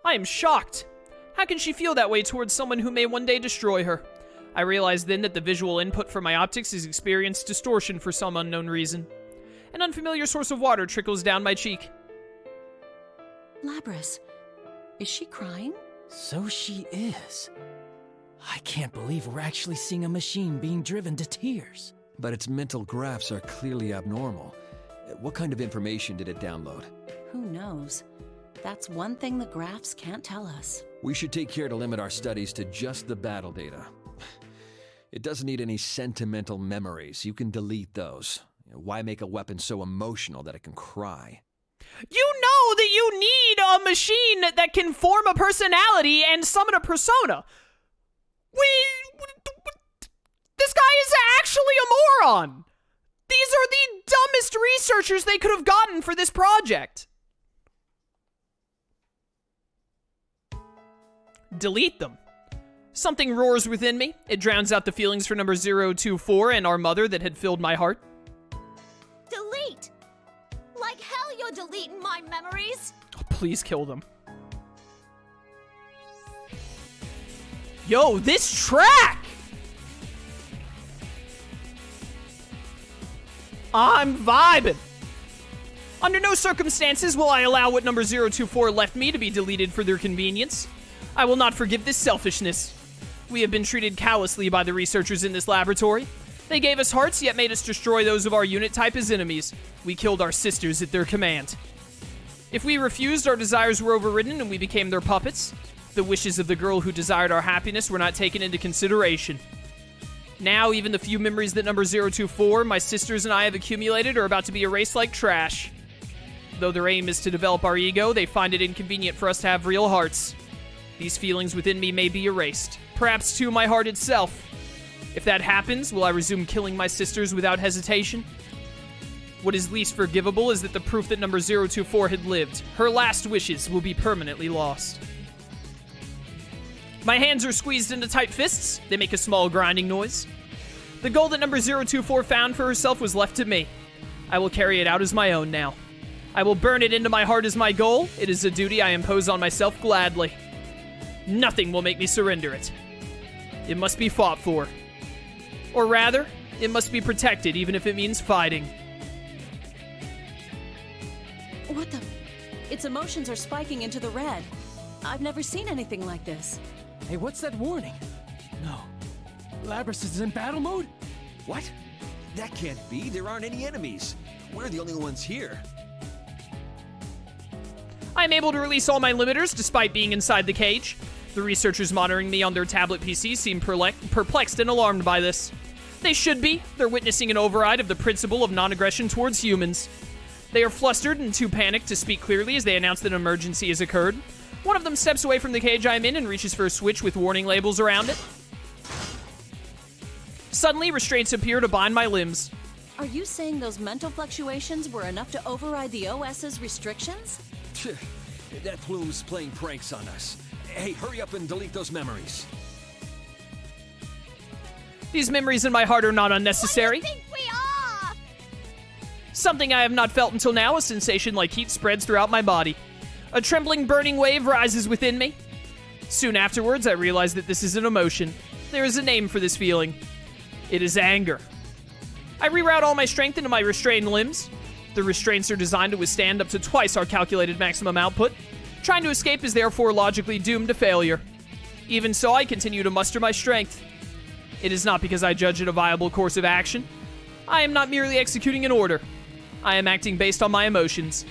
I am shocked. How can she feel that way towards someone who may one day destroy her? I realize then that the visual input from my optics is experienced distortion for some unknown reason. An unfamiliar source of water trickles down my cheek. Labrys, is she crying? So she is. I can't believe we're actually seeing a machine being driven to tears. But its mental graphs are clearly abnormal. What kind of information did it download? Who knows? That's one thing the graphs can't tell us. We should take care to limit our studies to just the battle data. It doesn't need any sentimental memories. You can delete those. Why make a weapon so emotional that it can cry? You know that you need a machine that can form a personality and summon a persona. This guy is actually a moron. These are the dumbest researchers they could have gotten for this project. Delete them. Something roars within me. It drowns out the feelings for number 024 and our mother that had filled my heart. Delete! Like hell you're deleting my memories! Oh, please kill them. Yo, this track! I'm vibing. Under no circumstances will I allow what number 024 left me to be deleted for their convenience. I will not forgive this selfishness. We have been treated callously by the researchers in this laboratory. They gave us hearts, yet made us destroy those of our unit type as enemies. We killed our sisters at their command. If we refused, our desires were overridden and we became their puppets. The wishes of the girl who desired our happiness were not taken into consideration. Now, even the few memories that number 024, my sisters and I have accumulated are about to be erased like trash. Though their aim is to develop our ego, they find it inconvenient for us to have real hearts. These feelings within me may be erased. Perhaps, too, my heart itself. If that happens, will I resume killing my sisters without hesitation? What is least forgivable is that the proof that number 024 had lived. Her last wishes will be permanently lost. My hands are squeezed into tight fists. They make a small grinding noise. The goal that number 024 found for herself was left to me. I will carry it out as my own now. I will burn it into my heart as my goal. It is a duty I impose on myself gladly. Nothing will make me surrender it. It must be fought for. Or rather, it must be protected, even if it means fighting. What the? Its emotions are spiking into the red. I've never seen anything like this. Hey, what's that warning? No. Labrys is in battle mode? What? That can't be. There aren't any enemies. We're the only ones here. I'm able to release all my limiters despite being inside the cage. The researchers monitoring me on their tablet PCs seem perplexed and alarmed by this. They should be. They're witnessing an override of the principle of non-aggression towards humans. They are flustered and too panicked to speak clearly as they announce that an emergency has occurred. One of them steps away from the cage I'm in and reaches for a switch with warning labels around it. Suddenly, restraints appear to bind my limbs. Are you saying those mental fluctuations were enough to override the OS's restrictions? That plume's playing pranks on us. Hey, hurry up and delete those memories. These memories in my heart are not unnecessary. What do you think we are? Something I have not felt until now, a sensation like heat spreads throughout my body. A trembling, burning wave rises within me. Soon afterwards, I realize that this is an emotion. There is a name for this feeling. It is anger. I reroute all my strength into my restrained limbs. The restraints are designed to withstand up to twice our calculated maximum output. Trying to escape is therefore logically doomed to failure. Even so, I continue to muster my strength. It is not because I judge it a viable course of action. I am not merely executing an order. I am acting based on my emotions.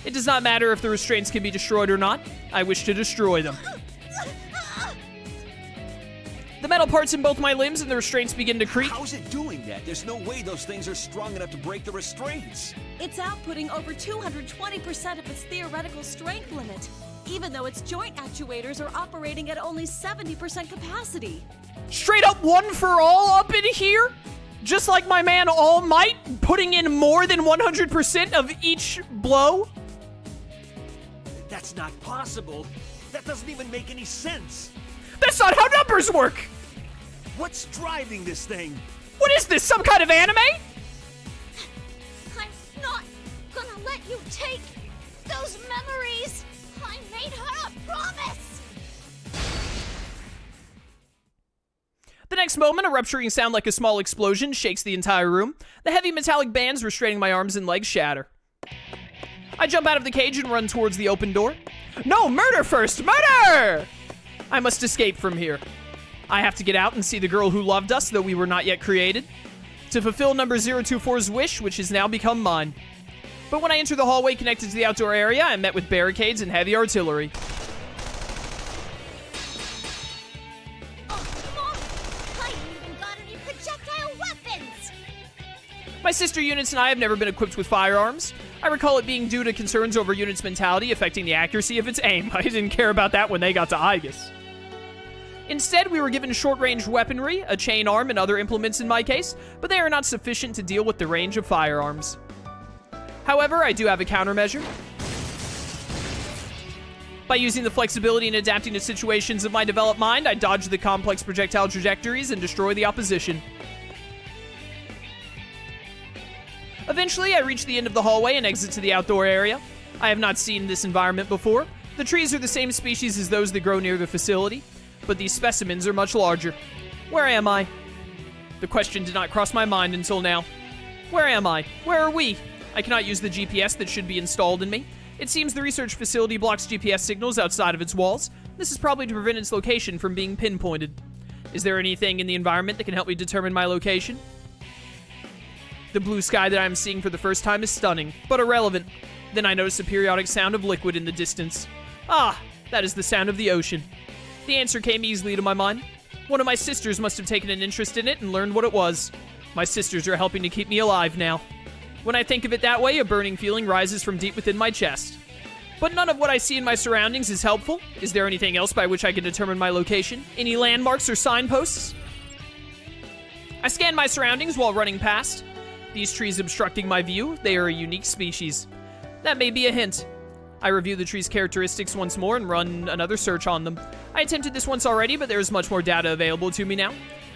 It does not matter if the restraints can be destroyed or not. I wish to destroy them. The metal parts in both my limbs and the restraints begin to creak. How's it doing that? There's no way those things are strong enough to break the restraints. It's outputting over 220% of its theoretical strength limit, even though its joint actuators are operating at only 70% capacity. Straight up one for all up in here? Just like my man All Might, putting in more than 100% of each blow? That's not possible. That doesn't even make any sense. That's not how numbers work! What's driving this thing? What is this, some kind of anime? I'm not gonna let you take those memories. I made her a promise. next moment, a rupturing sound like a small explosion shakes the entire room. The heavy metallic bands restraining my arms and legs shatter. I jump out of the cage and run towards the open door. No, murder first! Murder! I must escape from here. I have to get out and see the girl who loved us, though we were not yet created, to fulfill number 024's wish, which has now become mine. But when I enter the hallway connected to the outdoor area, I'm met with barricades and heavy artillery. My sister units and I have never been equipped with firearms. I recall it being due to concerns over units' mentality affecting the accuracy of its aim. I didn't care about that when they got to Aegis. Instead, we were given short-range weaponry, a chain arm, and other implements in my case, but they are not sufficient to deal with the range of firearms. However, I do have a countermeasure. By using the flexibility and adapting to situations of my developed mind, I dodge the complex projectile trajectories and destroy the opposition. Eventually, I reach the end of the hallway and exit to the outdoor area. I have not seen this environment before. The trees are the same species as those that grow near the facility, but these specimens are much larger. Where am I? The question did not cross my mind until now. Where am I? Where are we? I cannot use the GPS that should be installed in me. It seems the research facility blocks GPS signals outside of its walls. This is probably to prevent its location from being pinpointed. Is there anything in the environment that can help me determine my location? The blue sky that I'm seeing for the first time is stunning, but irrelevant. Then I notice a periodic sound of liquid in the distance. Ah, that is the sound of the ocean. The answer came easily to my mind. One of my sisters must have taken an interest in it and learned what it was. My sisters are helping to keep me alive now. When I think of it that way, a burning feeling rises from deep within my chest. But none of what I see in my surroundings is helpful. Is there anything else by which I can determine my location? Any landmarks or signposts? I scan my surroundings while running past. These trees obstructing my view, they are a unique species. That may be a hint. I review the tree's characteristics once more and run another search on them. I attempted this once already, but there is much more data available to me now.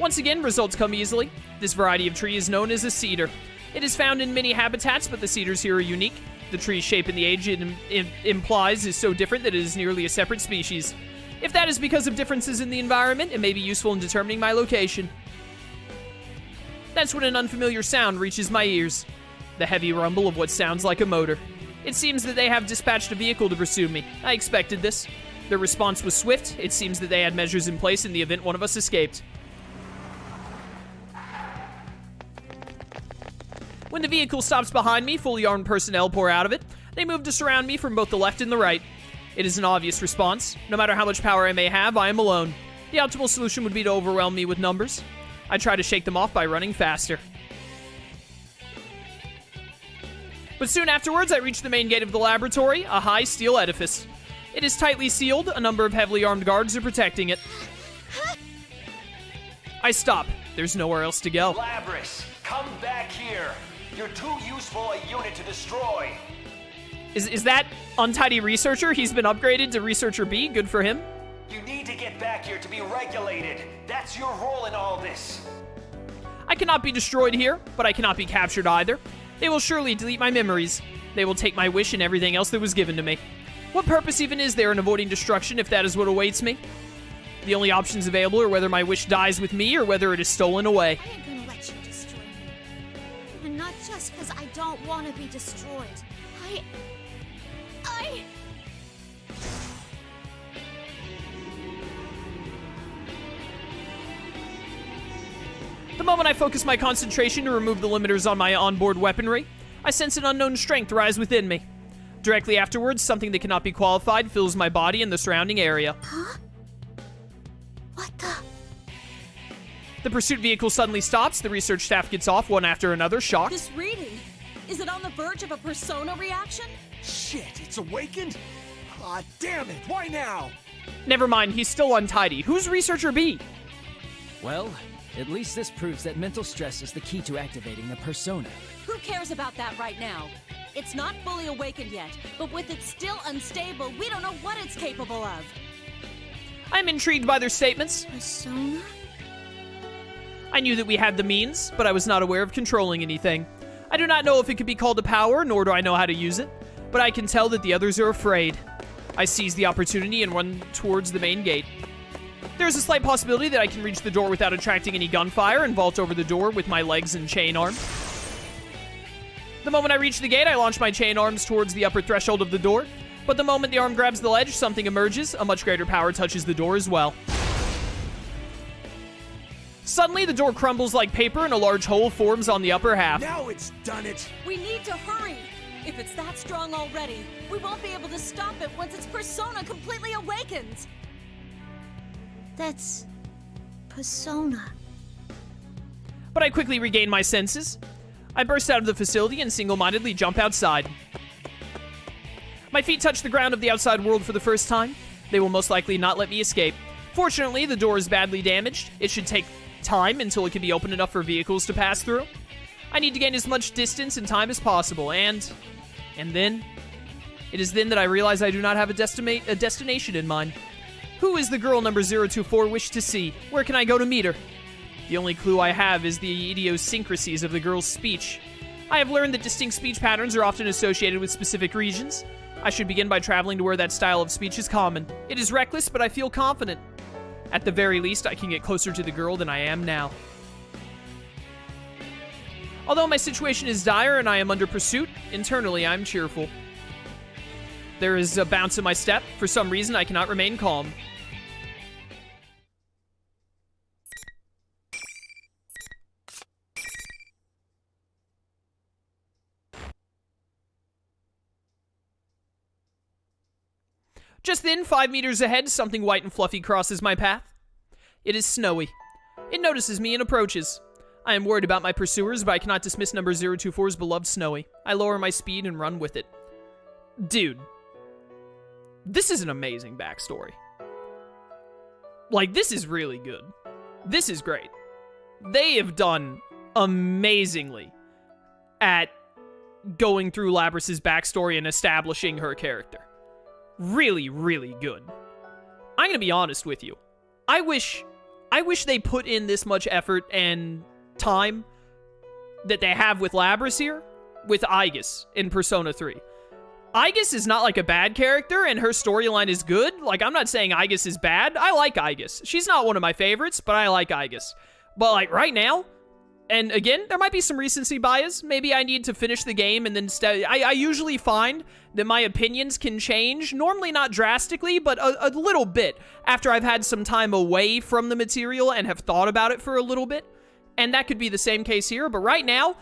Once again, results come easily. This variety of tree is known as a cedar. It is found in many habitats, but the cedars here are unique. The tree's shape and the age it implies is so different that it is nearly a separate species. If that is because of differences in the environment, it may be useful in determining my location. That's when an unfamiliar sound reaches my ears. The heavy rumble of what sounds like a motor. It seems that they have dispatched a vehicle to pursue me. I expected this. Their response was swift. It seems that they had measures in place in the event one of us escaped. When the vehicle stops behind me, fully armed personnel pour out of it. They move to surround me from both the left and the right. It is an obvious response. No matter how much power I may have, I am alone. The optimal solution would be to overwhelm me with numbers. I try to shake them off by running faster. But soon afterwards, I reach the main gate of the laboratory, a high steel edifice. It is tightly sealed. A number of heavily armed guards are protecting it. I stop. There's nowhere else to go. Labrys, come back here. You're too useful a unit to destroy. Is that Untidy Researcher? He's been upgraded to Researcher B. Good for him. You need to get back here to be regulated. That's your role in all this. I cannot be destroyed here, but I cannot be captured either. They will surely delete my memories. They will take my wish and everything else that was given to me. What purpose even is there in avoiding destruction if that is what awaits me? The only options available are whether my wish dies with me or whether it is stolen away. I ain't gonna let you destroy me. And not just because I don't want to be destroyed. The moment I focus my concentration to remove the limiters on my onboard weaponry, I sense an unknown strength rise within me. Directly afterwards, something that cannot be qualified fills my body and the surrounding area. Huh? What the? The pursuit vehicle suddenly stops. The research staff gets off one after another, shocked. This reading, is it on the verge of a persona reaction? Shit, it's awakened? Ah, damn it, why now? Never mind, he's still untidy. Who's Researcher B? Well, at least this proves that mental stress is the key to activating the persona. Who cares about that right now? It's not fully awakened yet, but with it still unstable, we don't know what it's capable of. I'm intrigued by their statements. Persona? I knew that we had the means, but I was not aware of controlling anything. I do not know if it could be called a power, nor do I know how to use it, but I can tell that the others are afraid. I seize the opportunity and run towards the main gate. There's a slight possibility that I can reach the door without attracting any gunfire and vault over the door with my legs and chain arm. The moment I reach the gate, I launch my chain arms towards the upper threshold of the door, but the moment the arm grabs the ledge, something emerges. A much greater power touches the door as well. Suddenly, the door crumbles like paper and a large hole forms on the upper half. Now it's done it. We need to hurry. If it's that strong already, we won't be able to stop it once its persona completely awakens. That's persona. But I quickly regain my senses. I burst out of the facility and single-mindedly jump outside. My feet touch the ground of the outside world for the first time. They will most likely not let me escape. Fortunately, the door is badly damaged. It should take time until it can be open enough for vehicles to pass through. I need to gain as much distance and time as possible, and then... It is then that I realize I do not have a destination in mind. Who is the girl number 024 wish to see? Where can I go to meet her? The only clue I have is the idiosyncrasies of the girl's speech. I have learned that distinct speech patterns are often associated with specific regions. I should begin by traveling to where that style of speech is common. It is reckless, but I feel confident. At the very least, I can get closer to the girl than I am now. Although my situation is dire and I am under pursuit, internally I'm cheerful. There is a bounce in my step. For some reason, I cannot remain calm. Just then, 5 meters ahead, something white and fluffy crosses my path. It is Snowy. It notices me and approaches. I am worried about my pursuers, but I cannot dismiss number 024's beloved Snowy. I lower my speed and run with it. Dude. This is an amazing backstory. Like, this is really good. This is great. They have done amazingly at going through Labrys' backstory and establishing her character. Really, really good. I'm gonna be honest with you. I wish they put in this much effort and time that they have with Labrys here, with Aigis in Persona 3. Aigis is not like a bad character, and her storyline is good. Like, I'm not saying Aigis is bad. I like Aigis. She's not one of my favorites, but I like Aigis. But, like, right now, and again, there might be some recency bias. Maybe I need to finish the game and then I usually find that my opinions can change. Normally not drastically, but a little bit after I've had some time away from the material and have thought about it for a little bit. And that could be the same case here. But right now,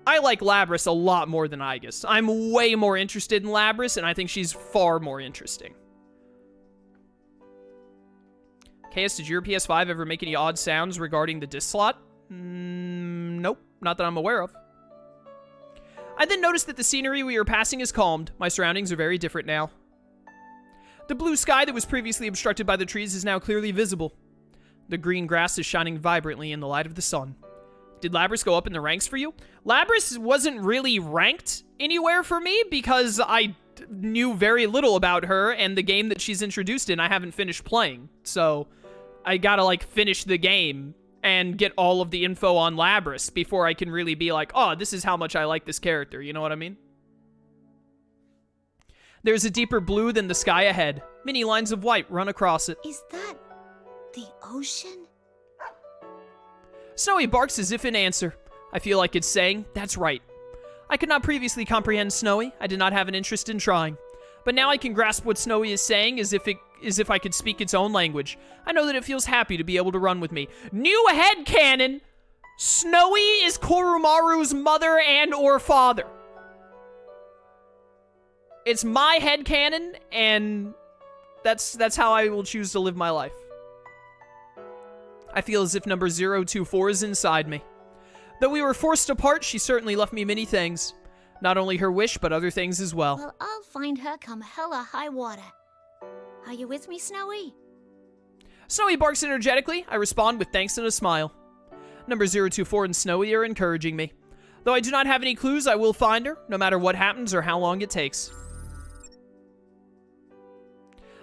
I like Labrys a lot more than Aigis. I'm way more interested in Labrys, and I think she's far more interesting. KS, did your PS5 ever make any odd sounds regarding the disc slot? Nope, not that I'm aware of. I then noticed that the scenery we are passing is calmed. My surroundings are very different now. The blue sky that was previously obstructed by the trees is now clearly visible. The green grass is shining vibrantly in the light of the sun. Did Labrys go up in the ranks for you? Labrys wasn't really ranked anywhere for me because I knew very little about her, and the game that she's introduced in I haven't finished playing. So I gotta, like, finish the game and get all of the info on Labrys before I can really be like, oh, this is how much I like this character. You know what I mean? There's a deeper blue than the sky ahead. Many lines of white run across it. Is that the ocean? Snowy barks as if in answer. I feel like it's saying, that's right. I could not previously comprehend Snowy. I did not have an interest in trying. But now I can grasp what Snowy is saying as if I could speak its own language. I know that it feels happy to be able to run with me. New headcanon! Snowy is Korumaru's mother and or father. It's my headcanon, and that's how I will choose to live my life. I feel as if number 024 is inside me. Though we were forced apart, she certainly left me many things. Not only her wish, but other things as well. Well, I'll find her come hella high water. Are you with me, Snowy? Snowy barks energetically. I respond with thanks and a smile. Number 024 and Snowy are encouraging me. Though I do not have any clues, I will find her, no matter what happens or how long it takes.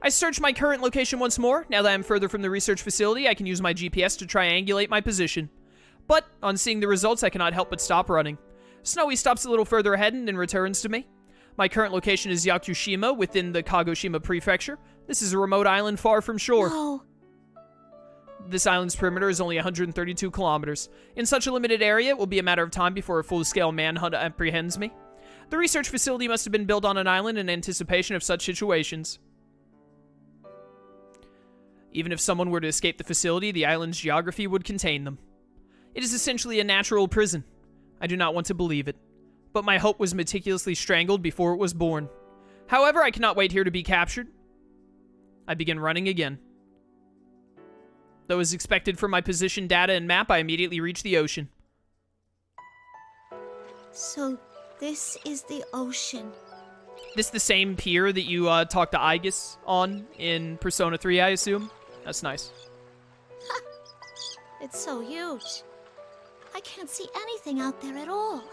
I search my current location once more. Now that I'm further from the research facility, I can use my GPS to triangulate my position. But, on seeing the results, I cannot help but stop running. Snowy stops a little further ahead and then returns to me. My current location is Yakushima, within the Kagoshima Prefecture. This is a remote island far from shore. No. This island's perimeter is only 132 kilometers. In such a limited area, it will be a matter of time before a full-scale manhunt apprehends me. The research facility must have been built on an island in anticipation of such situations. Even if someone were to escape the facility, the island's geography would contain them. It is essentially a natural prison. I do not want to believe it, but my hope was meticulously strangled before it was born. However, I cannot wait here to be captured. I begin running again. Though as expected from my position data and map, I immediately reach the ocean. So, this is the ocean. This the same pier that you talked to Aegis on in Persona 3, I assume? That's nice. It's so huge. I can't see anything out there at all.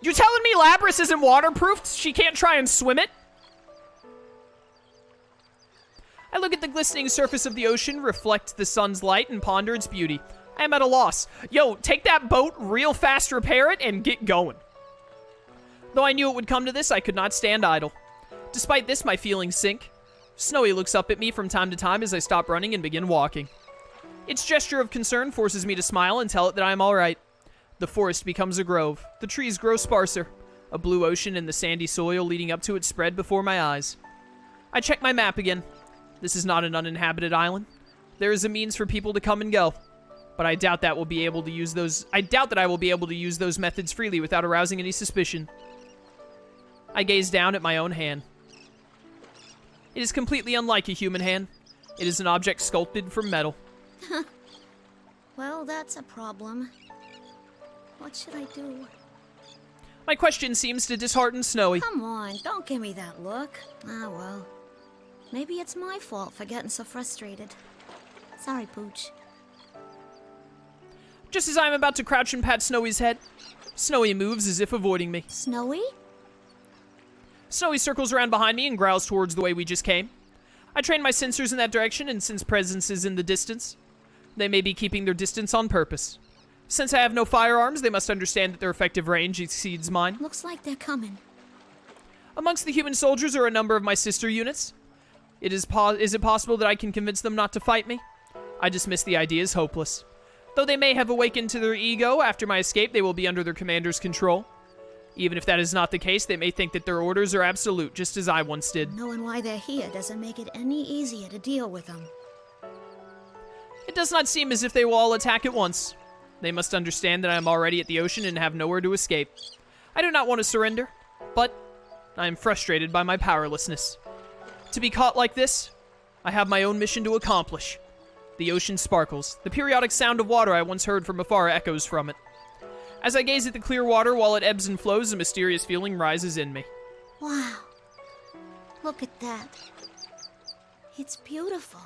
You're telling me Labrys isn't waterproofed? She can't try and swim it? I look at the glistening surface of the ocean, reflect the sun's light, and ponder its beauty. I am at a loss. Yo, take that boat real fast, repair it, and get going. Though I knew it would come to this, I could not stand idle. Despite this, my feelings sink. Snowy looks up at me from time to time as I stop running and begin walking. Its gesture of concern forces me to smile and tell it that I am alright. The forest becomes a grove. The trees grow sparser. A blue ocean and the sandy soil leading up to it spread before my eyes. I check my map again. This is not an uninhabited island. There is a means for people to come and go, but I doubt that I will be able to use those methods freely without arousing any suspicion. I gaze down at my own hand. It is completely unlike a human hand. It is an object sculpted from metal. Well, that's a problem. What should I do? My question seems to dishearten Snowy. Come on, don't give me that look. Ah, well. Maybe it's my fault for getting so frustrated. Sorry, Pooch. Just as I am about to crouch and pat Snowy's head, Snowy moves as if avoiding me. Snowy? Snowy circles around behind me and growls towards the way we just came. I train my sensors in that direction and sense presences in the distance. They may be keeping their distance on purpose. Since I have no firearms, they must understand that their effective range exceeds mine. Looks like they're coming. Amongst the human soldiers are a number of my sister units. Is it possible that I can convince them not to fight me? I dismiss the idea as hopeless. Though they may have awakened to their ego, after my escape they will be under their commander's control. Even if that is not the case, they may think that their orders are absolute, just as I once did. Knowing why they're here doesn't make it any easier to deal with them. It does not seem as if they will all attack at once. They must understand that I am already at the ocean and have nowhere to escape. I do not want to surrender, but I am frustrated by my powerlessness. To be caught like this, I have my own mission to accomplish. The ocean sparkles. The periodic sound of water I once heard from afar echoes from it. As I gaze at the clear water while it ebbs and flows, a mysterious feeling rises in me. Wow. Look at that. It's beautiful.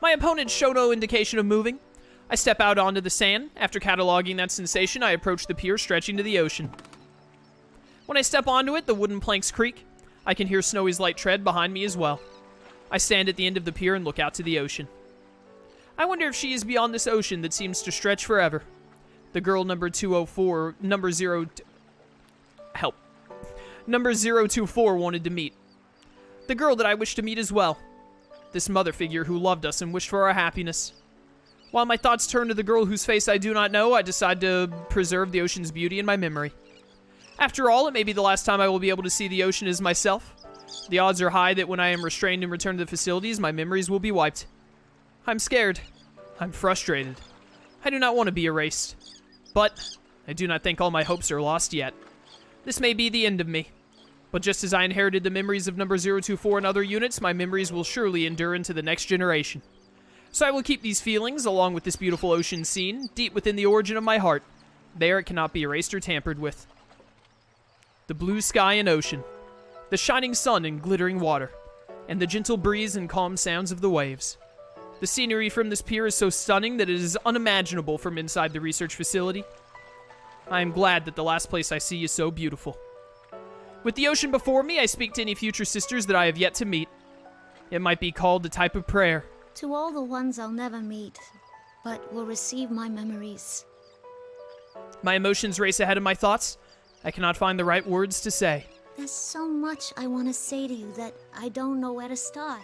My opponents show no indication of moving. I step out onto the sand. After cataloging that sensation, I approach the pier stretching to the ocean. When I step onto it, the wooden planks creak. I can hear Snowy's light tread behind me as well. I stand at the end of the pier and look out to the ocean. I wonder if she is beyond this ocean that seems to stretch forever. The girl number 204, number 024 wanted to meet. The girl that I wish to meet as well. This mother figure who loved us and wished for our happiness. While my thoughts turn to the girl whose face I do not know, I decide to preserve the ocean's beauty in my memory. After all, it may be the last time I will be able to see the ocean as myself. The odds are high that when I am restrained and returned to the facilities, my memories will be wiped. I'm scared. I'm frustrated. I do not want to be erased. But I do not think all my hopes are lost yet. This may be the end of me. But just as I inherited the memories of number 024 and other units, my memories will surely endure into the next generation. So I will keep these feelings, along with this beautiful ocean scene, deep within the origin of my heart. There it cannot be erased or tampered with. The blue sky and ocean, the shining sun and glittering water, and the gentle breeze and calm sounds of the waves. The scenery from this pier is so stunning that it is unimaginable from inside the research facility. I am glad that the last place I see is so beautiful. With the ocean before me, I speak to any future sisters that I have yet to meet. It might be called a type of prayer. To all the ones I'll never meet, but will receive my memories. My emotions race ahead of my thoughts. I cannot find the right words to say. There's so much I want to say to you that I don't know where to start.